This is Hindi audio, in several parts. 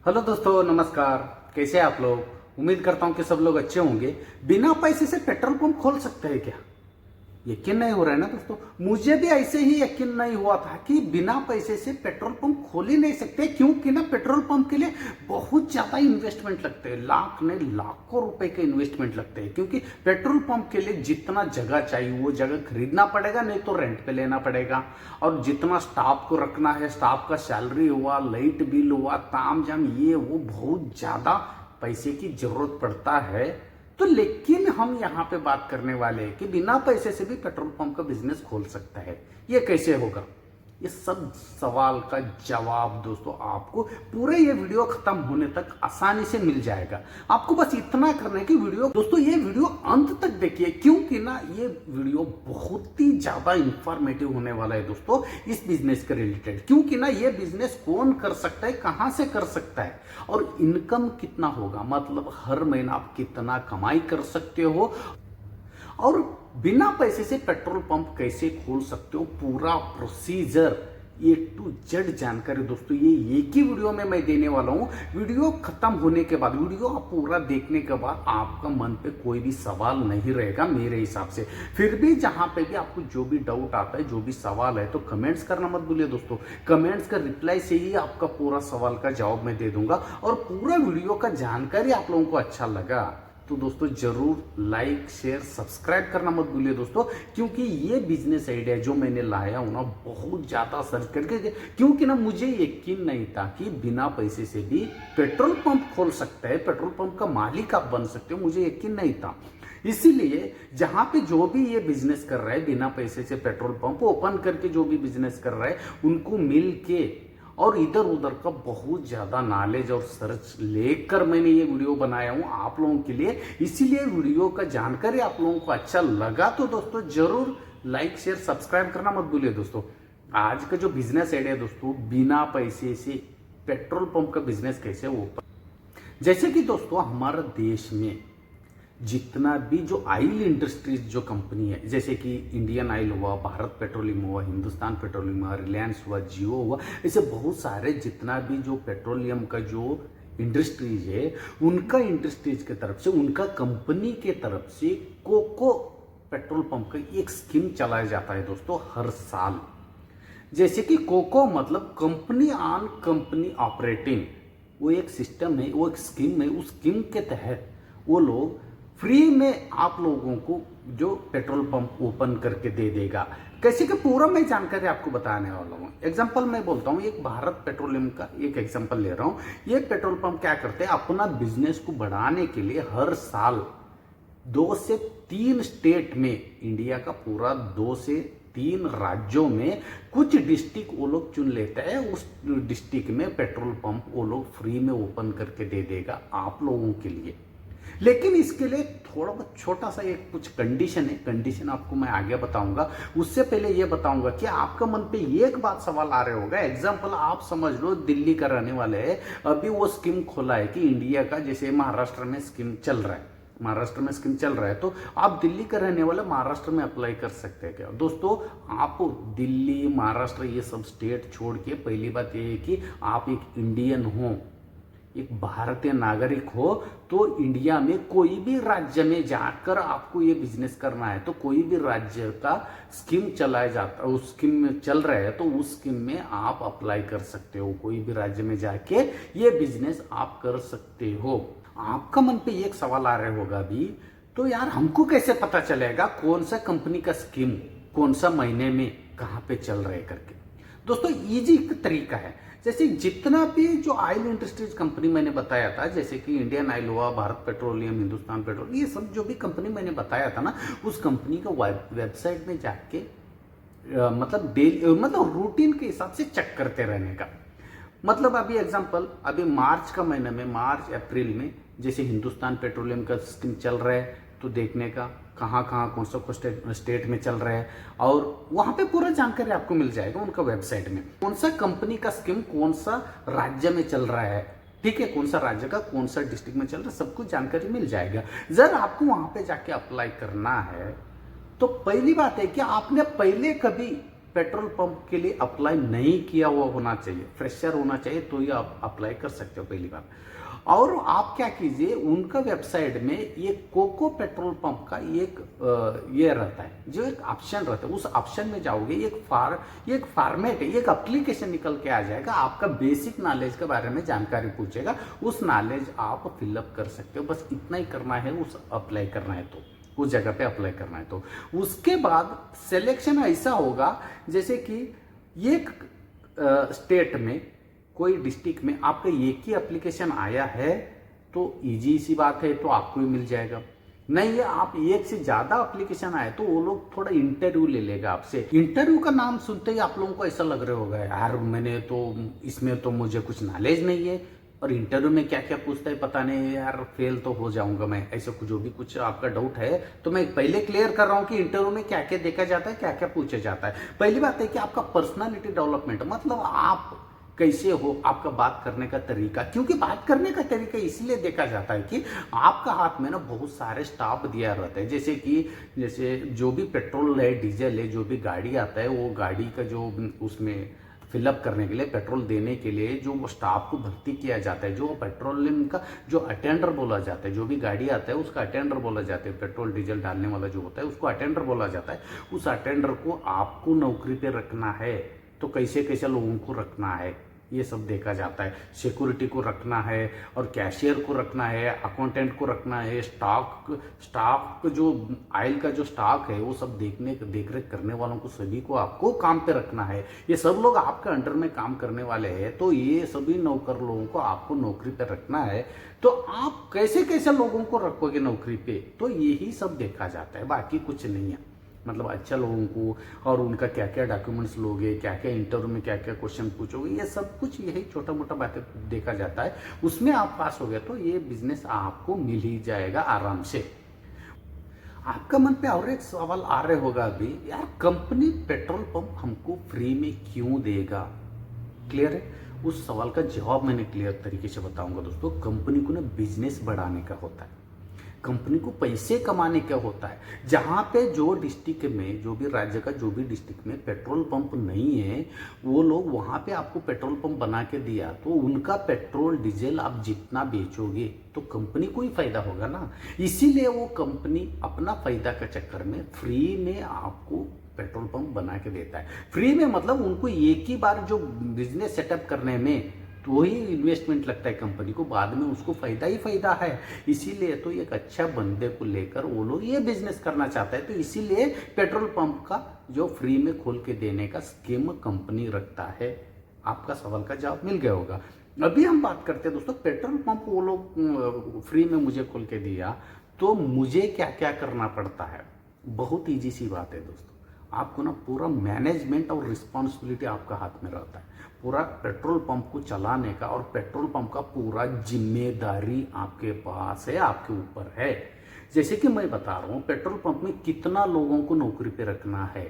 हेलो दोस्तों, नमस्कार। कैसे हैं आप लोग? उम्मीद करता हूं कि सब लोग अच्छे होंगे। बिना पैसे से पेट्रोल पंप खोल सकते हैं क्या? यकीन नहीं हो रहा है ना दोस्तों। मुझे भी ऐसे ही यकीन नहीं हुआ था कि बिना पैसे से पेट्रोल पंप खोल ही नहीं सकते, क्योंकि ना पेट्रोल पंप के लिए बहुत ज्यादा इन्वेस्टमेंट लगते हैं। लाख नहीं लाखों रुपए के इन्वेस्टमेंट लगते हैं, क्योंकि पेट्रोल पंप के लिए जितना जगह चाहिए वो जगह खरीदना पड़ेगा, नहीं तो रेंट पे लेना पड़ेगा। और जितना स्टाफ को रखना है, स्टाफ का सैलरी हुआ, लाइट बिल हुआ, ताम झाम, ये वो बहुत ज्यादा पैसे की जरूरत पड़ता है। तो लेकिन हम यहां पे बात करने वाले हैं कि बिना पैसे से भी पेट्रोल पंप का बिजनेस खोल सकता है। ये कैसे होगा? ये सब सवाल का जवाब दोस्तों आपको पूरे ये वीडियो खत्म होने तक आसानी से मिल जाएगा। आपको बस इतना करना है कि ये वीडियो अंत तक देखिए, क्योंकि ना ये वीडियो बहुत ही ज्यादा इंफॉर्मेटिव होने वाला है दोस्तों इस बिजनेस के रिलेटेड। क्योंकि ना ये बिजनेस कौन कर सकता है, कहां से कर सकता है, और इनकम कितना होगा, मतलब हर महीना आप कितना कमाई कर सकते हो, और बिना पैसे से पेट्रोल पंप कैसे खोल सकते हो, पूरा प्रोसीजर ए टू जेड जानकारी दोस्तों ये एक ही वीडियो में मैं देने वाला हूं। वीडियो खत्म होने के बाद, वीडियो आप पूरा देखने के बाद आपका मन पे कोई भी सवाल नहीं रहेगा मेरे हिसाब से। फिर भी जहां पे भी आपको जो भी डाउट आता है, जो भी सवाल है, तो कमेंट्स करना मत भूलिए दोस्तों। कमेंट्स का रिप्लाई से ही आपका पूरा सवाल का जवाब मैं दे दूंगा। और पूरा वीडियो का जानकारी आप लोगों को अच्छा लगा तो दोस्तों जरूर लाइक शेयर सब्सक्राइब करना मत भूलिए दोस्तों, क्योंकि ये बिजनेस आइडिया जो मैंने लाया हूं ना बहुत ज्यादा सर्च करके, क्योंकि ना मुझे यकीन नहीं था कि बिना पैसे से भी पेट्रोल पंप खोल सकता है, पेट्रोल पंप का मालिक आप बन सकते हो, मुझे यकीन नहीं था। इसीलिए जहां पे जो भी ये बिजनेस कर रहा है, बिना पैसे से पेट्रोल पंप ओपन करके जो भी बिजनेस कर रहा है, उनको मिल के और इधर उधर का बहुत ज्यादा नॉलेज और सर्च लेकर मैंने ये वीडियो बनाया हूं आप लोगों के लिए। इसीलिए वीडियो का जानकारी आप लोगों को अच्छा लगा तो दोस्तों जरूर लाइक शेयर सब्सक्राइब करना मत भूलिए दोस्तों। आज का जो बिजनेस आइडिया है दोस्तों, बिना पैसे से पेट्रोल पंप का बिजनेस कैसे ओपन। जैसे कि दोस्तों हमारे देश में जितना भी जो ऑयल इंडस्ट्रीज जो कंपनी है, जैसे कि इंडियन ऑयल हुआ, भारत पेट्रोलियम हुआ, हिंदुस्तान पेट्रोलियम हुआ, रिलायंस हुआ, जियो हुआ, ऐसे बहुत सारे जितना भी जो पेट्रोलियम का जो इंडस्ट्रीज है, उनका इंडस्ट्रीज की तरफ से, उनका कंपनी के तरफ से कोको पेट्रोल पंप का एक स्कीम चलाया जाता है दोस्तों हर साल। जैसे कि कोको मतलब कंपनी ऑन कंपनी ऑपरेटिंग, वो एक सिस्टम है, वो एक स्कीम है। उस स्कीम के तहत वो लोग फ्री में आप लोगों को जो पेट्रोल पंप ओपन करके दे देगा। कैसे कि पूरा मैं जानकारी आपको बताने वाला हूँ। एग्जांपल मैं बोलता हूँ, एक भारत पेट्रोलियम का एक एग्जांपल ले रहा हूँ। ये पेट्रोल पंप क्या करते हैं, अपना बिजनेस को बढ़ाने के लिए हर साल 2 से 3 स्टेट में, इंडिया का पूरा 2 से 3 राज्यों में कुछ डिस्ट्रिक्ट वो लोग चुन लेते हैं। उस डिस्ट्रिक्ट में पेट्रोल पंप वो लोग फ्री में ओपन करके दे देगा आप लोगों के लिए। लेकिन इसके लिए थोड़ा बहुत छोटा सा एक कुछ कंडीशन है, कंडीशन आपको मैं आगे बताऊंगा। उससे पहले ये बताऊंगा कि आपका मन पे एक बात सवाल आ रहा होगा। एग्जांपल आप समझ लो, दिल्ली का रहने वाले है, अभी वो स्कीम खोला है कि इंडिया का, जैसे महाराष्ट्र में स्कीम चल रहा है, महाराष्ट्र में स्कीम चल रहा है, तो आप दिल्ली का रहने वाले महाराष्ट्र में अप्लाई कर सकते हैं क्या? दोस्तों आप दिल्ली, महाराष्ट्र ये सब स्टेट छोड़ के, पहली बात ये है कि आप एक इंडियन हो, एक भारतीय नागरिक हो, तो इंडिया में कोई भी राज्य में जाकर आपको ये बिजनेस करना है, तो कोई भी राज्य का स्कीम चलाया जाता है, उस स्कीम में चल रहा है, तो उस स्कीम में आप अप्लाई कर सकते हो। कोई भी राज्य में जाके ये बिजनेस आप कर सकते हो। आपका मन पे एक सवाल आ रहा होगा अभी, तो यार हमको कैसे पता चलेगा कौन सा कंपनी का स्कीम कौन सा महीने में कहां पे चल रहा है करके? दोस्तों इजी तरीका है। जैसे जितना भी जो ऑयल इंडस्ट्रीज कंपनी मैंने बताया था, जैसे कि इंडियन ऑयल हुआ, भारत पेट्रोलियम, हिंदुस्तान पेट्रोलियम, ये सब जो भी कंपनी मैंने बताया था ना, उस कंपनी का वेबसाइट में जाके मतलब डेली, मतलब रूटीन के हिसाब से चेक करते रहने का। मतलब अभी एग्जांपल, अभी मार्च का महीने में, मार्च अप्रैल में जैसे हिंदुस्तान पेट्रोलियम का स्कीम चल रहा है, तो देखने का कहाँ कहाँ कौन सा स्टेट में चल रहा है, और वहां पे पूरा जानकारी आपको मिल जाएगा उनका वेबसाइट में। कौन सा कंपनी का स्कीम कौन सा राज्य में चल रहा है, ठीक है, कौन सा राज्य का कौन सा डिस्ट्रिक्ट में चल रहा है, सब कुछ जानकारी मिल जाएगा। जब आपको वहां पे जाके अप्लाई करना है, तो पहली बात है कि आपने पहले कभी पेट्रोल पंप के लिए अप्लाई नहीं किया हुआ होना चाहिए, फ्रेशर होना चाहिए, तो ही आप अप्लाई कर सकते हो पहली बार। और आप क्या कीजिए, उनका वेबसाइट में ये कोको पेट्रोल पंप का एक ये रहता है, जो एक ऑप्शन रहता है, उस ऑप्शन में जाओगे, एक फॉर्मेट है, एक एप्लीकेशन निकल के आ जाएगा, आपका बेसिक नॉलेज के बारे में जानकारी पूछेगा, उस नॉलेज आप फिलअप कर सकते हो। बस इतना ही करना है, उस अप्लाई करना है तो उस जगह पे अप्लाई करना है तो उसके बाद सिलेक्शन ऐसा होगा जैसे कि एक स्टेट में, कोई डिस्ट्रिक्ट में आपका एक ही एप्लीकेशन आया है तो इजी सी बात है, तो आपको भी मिल जाएगा। नहीं है आप एक से ज्यादा एप्लीकेशन आए तो वो लोग थोड़ा इंटरव्यू ले लेगा आपसे। इंटरव्यू का नाम सुनते ही आप लोगों को ऐसा लग रहा होगा यार मैंने तो इसमें तो मुझे कुछ नॉलेज नहीं है, और इंटरव्यू में क्या क्या पूछता है पता नहीं यार, फेल तो हो जाऊंगा मैं, ऐसे जो भी कुछ आपका डाउट है तो मैं पहले क्लियर कर रहा हूं कि इंटरव्यू में क्या क्या देखा जाता है, क्या क्या पूछा जाता है। पहली बात है कि आपका पर्सनालिटी डेवलपमेंट, मतलब आप कैसे हो, आपका बात करने का तरीका, क्योंकि बात करने का तरीका इसलिए देखा जाता है कि आपका हाथ में ना बहुत सारे स्टाफ दिया रहता है, जैसे जो भी पेट्रोल है, डीजल है, जो भी गाड़ी आता है, वो गाड़ी का जो उसमें फिलअप करने के लिए, पेट्रोल देने के लिए जो स्टाफ को भर्ती किया जाता है, जो पेट्रोलियम का जो अटेंडर बोला जाता है, जो भी गाड़ी आता है उसका अटेंडर बोला जाता है, पेट्रोल डीजल डालने वाला जो होता है उसको अटेंडर बोला जाता है। उस अटेंडर को आपको नौकरी पे रखना है तो कैसे कैसे लोगों को रखना है ये सब देखा जाता है। सिक्योरिटी को रखना है, और कैशियर को रखना है, अकाउंटेंट को रखना है, स्टॉक जो ऑयल का जो स्टॉक है वो सब देख रेख करने वालों को, सभी को आपको काम पे रखना है। ये सब लोग आपके अंडर में काम करने वाले हैं, तो ये सभी नौकर लोगों को आपको नौकरी पे रखना है। तो आप कैसे कैसे लोगों को रखोगे नौकरी पे, तो यही सब देखा जाता है, बाकी कुछ नहीं है। मतलब अच्छा लोगों को, और उनका क्या क्या डॉक्यूमेंट्स लोगे, क्या क्या इंटरव्यू में क्या क्या क्वेश्चन पूछोगे, ये सब कुछ यही छोटा मोटा बातें देखा जाता है। उसमें आप पास हो गए तो ये बिजनेस आपको मिल ही जाएगा आराम से। आपका मन पे और एक सवाल आ रहे होगा अभी, यार कंपनी पेट्रोल पंप हमको फ्री में क्यों देगा? क्लियर है? उस सवाल का जवाब मैंने क्लियर तरीके से बताऊंगा दोस्तों। कंपनी को ना बिजनेस बढ़ाने का होता है, कंपनी को पैसे कमाने का होता है। जहां पे जो डिस्ट्रिक्ट में, जो भी राज्य का जो भी डिस्ट्रिक्ट में पेट्रोल पंप नहीं है, वो लोग वहां पे आपको पेट्रोल पंप बना के दिया, तो उनका पेट्रोल डीजल आप जितना बेचोगे तो कंपनी को ही फायदा होगा ना। इसीलिए वो कंपनी अपना फायदा का चक्कर में फ्री में आपको पेट्रोल पंप बना के देता है। फ्री में मतलब उनको एक ही बार जो बिजनेस सेटअप करने में तो वही इन्वेस्टमेंट लगता है कंपनी को, बाद में उसको फायदा ही फायदा है। इसीलिए तो एक अच्छा बंदे को लेकर वो लोग ये बिजनेस करना चाहता है, तो इसीलिए पेट्रोल पंप का जो फ्री में खोल के देने का स्कीम कंपनी रखता है। आपका सवाल का जवाब मिल गया होगा। अभी हम बात करते हैं दोस्तों, पेट्रोल पंप वो लोग फ्री में मुझे खोल के दिया तो मुझे क्या क्या करना पड़ता है। बहुत ईजी सी बात है दोस्तों, आपको ना पूरा मैनेजमेंट और रिस्पॉन्सिबिलिटी आपका हाथ में रहता है, पूरा पेट्रोल पंप को चलाने का, और पेट्रोल पंप का पूरा जिम्मेदारी आपके पास है, आपके ऊपर है। जैसे कि मैं बता रहा हूँ पेट्रोल पंप में कितना लोगों को नौकरी पे रखना है,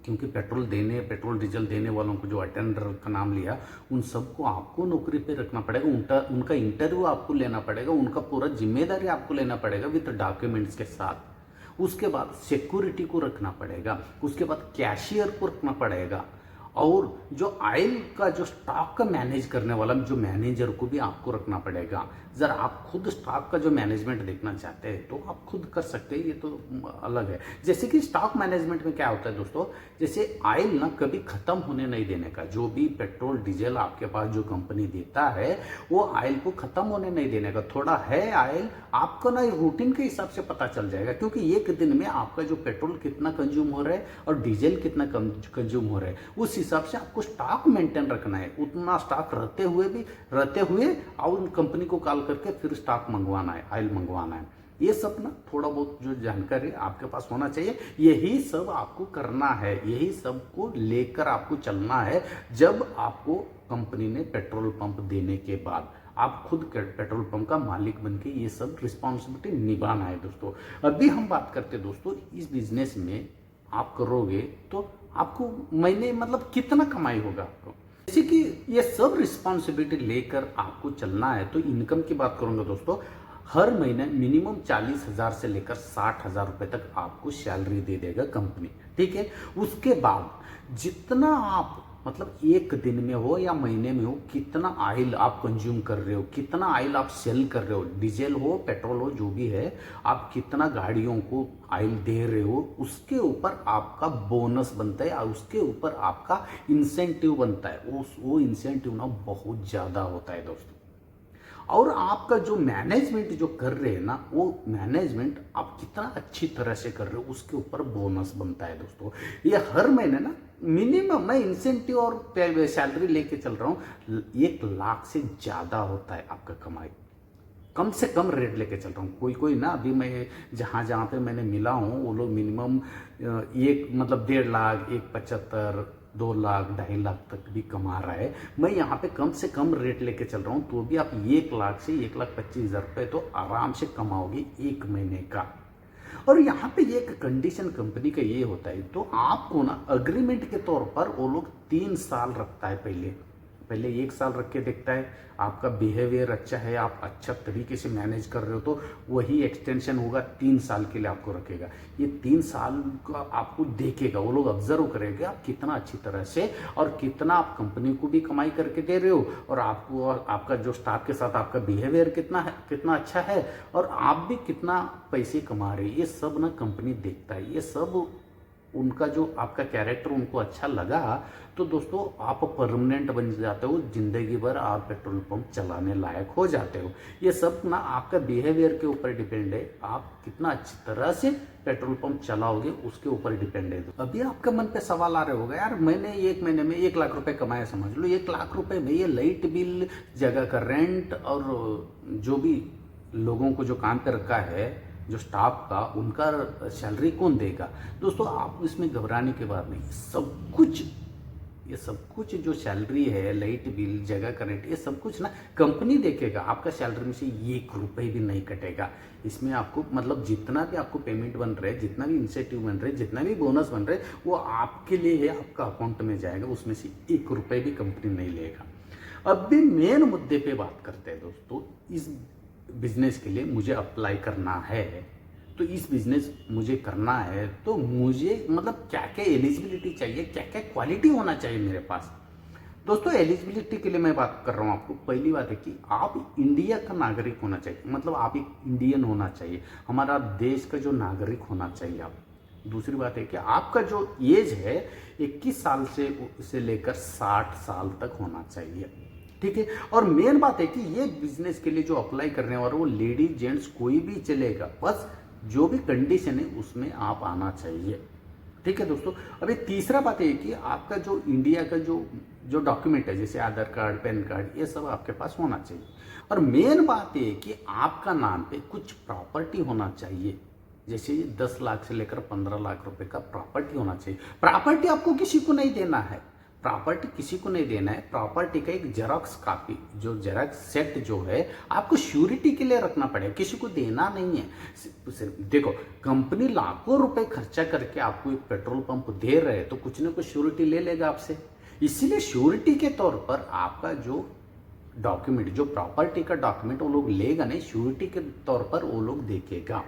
क्योंकि पेट्रोल डीजल देने वालों को जो अटेंडर का नाम लिया, उन सबको आपको नौकरी पे रखना पड़ेगा, उनका इंटरव्यू आपको लेना पड़ेगा, उनका पूरा जिम्मेदारी आपको लेना पड़ेगा विद डॉक्यूमेंट्स के साथ। उसके बाद सिक्योरिटी को रखना पड़ेगा, उसके बाद कैशियर को रखना पड़ेगा, और जो ऑयल का जो स्टॉक का मैनेज करने वाला जो मैनेजर को भी आपको रखना पड़ेगा। जरा आप खुद स्टॉक का जो मैनेजमेंट देखना चाहते हैं तो आप खुद कर सकते हैं, ये तो अलग है। जैसे कि स्टॉक मैनेजमेंट में क्या होता है दोस्तों, जैसे ऑयल ना कभी खत्म होने नहीं देने का, जो भी पेट्रोल डीजल आपके पास जो कंपनी देता है वो ऑयल को खत्म होने नहीं देने का। थोड़ा है ऑयल आपको ना रूटीन के हिसाब से पता चल जाएगा, क्योंकि एक दिन में आपका जो पेट्रोल कितना कंज्यूम हो रहा है और डीजल कितना कंज्यूम हो रहा है, उस हिसाब से आपको स्टॉक मेंटेन रखना है। उतना स्टॉक रहते हुए और कंपनी को कॉल करके फिर स्टॉक मंगवाना है, ऑयल मंगवाना है। ये सब ना थोड़ा बहुत जो जानकारी आपके पास होना चाहिए, यही सब आपको करना है, यही सब को लेकर आपको चलना है। जब आपको कंपनी ने पेट्रोल पंप देने के बाद आप खुद पेट्रोल पंप का मालिक बन के ये सब रिस्पॉन्सिबिलिटी निभाना है दोस्तों। अभी हम बात करते हैं दोस्तों, इस बिजनेस में आप करोगे तो आपको महीने मतलब कितना कमाई होगा आपको। जैसे कि ये सब रिस्पॉन्सिबिलिटी लेकर आपको चलना है, तो इनकम की बात करूंगा दोस्तों, हर महीने मिनिमम 40,000 से लेकर 60,000 रुपए तक आपको सैलरी दे देगा कंपनी। ठीक है। उसके बाद जितना आप मतलब एक दिन में हो या महीने में हो, कितना ऑयल आप कंज्यूम कर रहे हो, कितना ऑयल आप सेल कर रहे हो, डीजल हो पेट्रोल हो जो भी है, आप कितना गाड़ियों को ऑयल दे रहे हो, उसके ऊपर आपका बोनस बनता है और उसके ऊपर आपका इंसेंटिव बनता है। वो इंसेंटिव ना बहुत ज़्यादा होता है दोस्तों। और आपका जो मैनेजमेंट जो कर रहे हैं ना, वो मैनेजमेंट आप कितना अच्छी तरह से कर रहे हो उसके ऊपर बोनस बनता है दोस्तों। ये हर महीने ना मिनिमम मैं इंसेंटिव और सैलरी लेके चल रहा हूँ, 1 लाख से ज़्यादा होता है आपका कमाई। कम से कम रेट लेके चल रहा हूँ। कोई कोई ना अभी मैं जहाँ जहाँ पे मैंने मिला हूँ वो लोग मिनिमम एक मतलब 1.5 लाख, 1.75, 2 लाख, 2.5 लाख तक भी कमा रहा है। मैं यहाँ पे कम से कम रेट लेके चल रहा हूँ, तो भी आप 1 लाख से 1,25,000 रुपये तो आराम से कमाओगे एक महीने का। और यहाँ पे एक कंडीशन कंपनी का ये होता है, तो आपको ना अग्रीमेंट के तौर पर वो लोग 3 साल रखता है। पहले 1 साल रख के देखता है, आपका बिहेवियर अच्छा है, आप अच्छा तरीके से मैनेज कर रहे हो तो वही एक्सटेंशन होगा, 3 साल के लिए आपको रखेगा। ये 3 साल का आपको देखेगा, वो लोग ऑब्जर्व करेंगे आप कितना अच्छी तरह से और कितना आप कंपनी को भी कमाई करके दे रहे हो, और आपको आपका जो स्टाफ के साथ आपका बिहेवियर कितना है, कितना अच्छा है, और आप भी कितना पैसे कमा रहे हो। ये सब ना कंपनी देखता है। ये सब उनका जो आपका कैरेक्टर उनको अच्छा लगा तो दोस्तों आप परमानेंट बन जाते हो, जिंदगी भर आप पेट्रोल पंप चलाने लायक हो जाते हो। ये सब ना आपका बिहेवियर के ऊपर डिपेंड है, आप कितना अच्छी तरह से पेट्रोल पंप चलाओगे उसके ऊपर डिपेंड है। अभी आपके मन पे सवाल आ रहे होगा, यार मैंने एक महीने में 1 लाख रुपए कमाया, समझ लो 1 लाख रुपए में ये लाइट बिल, जगह का रेंट और जो भी लोगों को जो काम पे रखा है, जो स्टाफ का, उनका सैलरी कौन देगा। दोस्तों आप इसमें घबराने की बात नहीं, ये सब कुछ जो सैलरी है, लाइट बिल, जगह का रेंट, ये सब कुछ ना कंपनी देखेगा। आपका सैलरी में से 1 रुपए भी नहीं कटेगा। इसमें आपको मतलब जितना भी आपको पेमेंट बन रहा है, जितना भी इंसेंटिव बन रहे, जितना भी बोनस बन रहे, वो आपके लिए है, आपका अकाउंट में जाएगा, उसमें से 1 रुपए भी कंपनी नहीं लेगा। अब भी मेन मुद्दे पे बात करते हैं दोस्तों। इस बिजनेस के लिए मुझे अप्लाई करना है, तो इस बिजनेस मुझे करना है तो मुझे मतलब क्या क्या एलिजिबिलिटी चाहिए, क्या क्या क्वालिटी होना चाहिए मेरे पास। दोस्तों एलिजिबिलिटी के लिए मैं बात कर रहा हूँ आपको। पहली बात है कि आप इंडिया का नागरिक होना चाहिए, मतलब आप एक इंडियन होना चाहिए, हमारा देश का जो नागरिक होना चाहिए आप। दूसरी बात है कि आपका जो एज है 21 साल से लेकर 60 साल तक होना चाहिए, ठीक है। और मेन बात है कि ये बिजनेस के लिए जो अप्लाई करने वाला वो लेडीज जेंट्स कोई भी चलेगा, बस जो भी कंडीशन है उसमें आप आना चाहिए, ठीक है दोस्तों। अभी तीसरा बात है कि आपका जो इंडिया का जो डॉक्यूमेंट है, जैसे आधार कार्ड, पैन कार्ड, ये सब आपके पास होना चाहिए। और मेन बात है कि आपका नाम पे कुछ प्रॉपर्टी होना चाहिए, जैसे 10 लाख से लेकर 15 लाख रुपए का प्रॉपर्टी होना चाहिए। प्रॉपर्टी आपको किसी को नहीं देना है, प्रॉपर्टी किसी को नहीं देना है। प्रॉपर्टी का एक जेरॉक्स कॉपी, जो जेरॉक्स सेट जो है, आपको श्योरिटी के लिए रखना पड़ेगा, किसी को देना नहीं है। सिर्फ देखो, कंपनी लाखों रुपए खर्चा करके आपको एक पेट्रोल पंप दे रहे हैं तो कुछ ना कुछ श्योरिटी ले लेगा आपसे। इसीलिए श्योरिटी के तौर पर आपका जो डॉक्यूमेंट, जो प्रॉपर्टी का डॉक्यूमेंट वो लोग लेगा नहीं, श्योरिटी के तौर पर वो लोग देखेगा।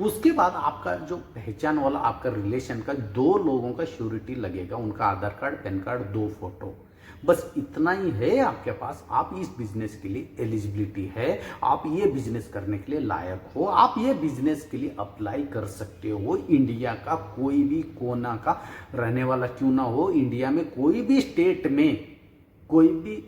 उसके बाद आपका जो पहचान वाला आपका रिलेशन का 2 लोगों का श्योरिटी लगेगा, उनका आधार कार्ड, पैन कार्ड, 2 फोटो, बस इतना ही है आपके पास। आप इस बिजनेस के लिए एलिजिबिलिटी है, आप ये बिजनेस करने के लिए लायक हो, आप ये बिजनेस के लिए अप्लाई कर सकते हो। इंडिया का कोई भी कोना का रहने वाला क्यों ना हो, इंडिया में कोई भी स्टेट में, कोई भी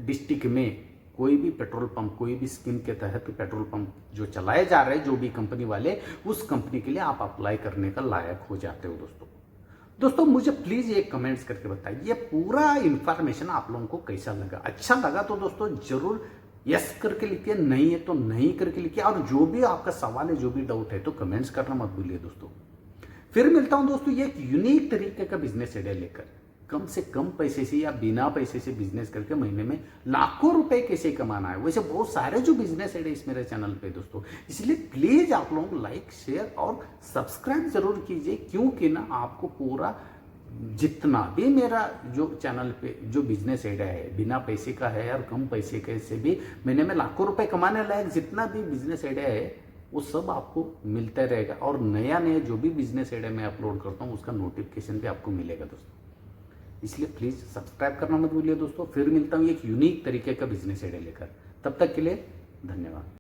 डिस्ट्रिक्ट में कोई भी पेट्रोल पंप, कोई भी स्कीम के तहत पेट्रोल पंप जो चलाए जा रहे हैं, जो भी कंपनी वाले, उस कंपनी के लिए आप अप्लाई करने का लायक हो जाते हो दोस्तों मुझे प्लीज ये कमेंट्स करके बताइए ये पूरा इंफॉर्मेशन आप लोगों को कैसा लगा। अच्छा लगा तो दोस्तों जरूर यस करके लिखिए, नहीं है तो नहीं करके लिखिए, और जो भी आपका सवाल है, जो भी डाउट है तो कमेंट्स करना मत भूलिए दोस्तों। फिर मिलता हूं दोस्तों ये एक यूनिक तरीके का बिजनेस आइडिया लेकर, कम से कम पैसे से या बिना पैसे से बिजनेस करके महीने में लाखों रुपए कैसे कमाना है। वैसे बहुत सारे जो बिजनेस है इस मेरे चैनल पे दोस्तों, इसलिए प्लीज आप लोग लाइक, शेयर और सब्सक्राइब जरूर कीजिए, क्योंकि ना आपको पूरा जितना भी मेरा जो चैनल पे जो बिजनेस आइडिया है, बिना पैसे का है और कम पैसे के से भी महीने में लाखों रुपए कमाने लायक जितना भी बिजनेस आइडिया है, वो सब आपको मिलता रहेगा। और नया नया जो भी बिजनेस आइडिया मैं अपलोड करता हूँ उसका नोटिफिकेशन भी आपको मिलेगा दोस्तों। इसलिए प्लीज़ सब्सक्राइब करना मत भूलिए दोस्तों। फिर मिलता हूँ एक यूनिक तरीके का बिजनेस आइडिया लेकर। तब तक के लिए धन्यवाद।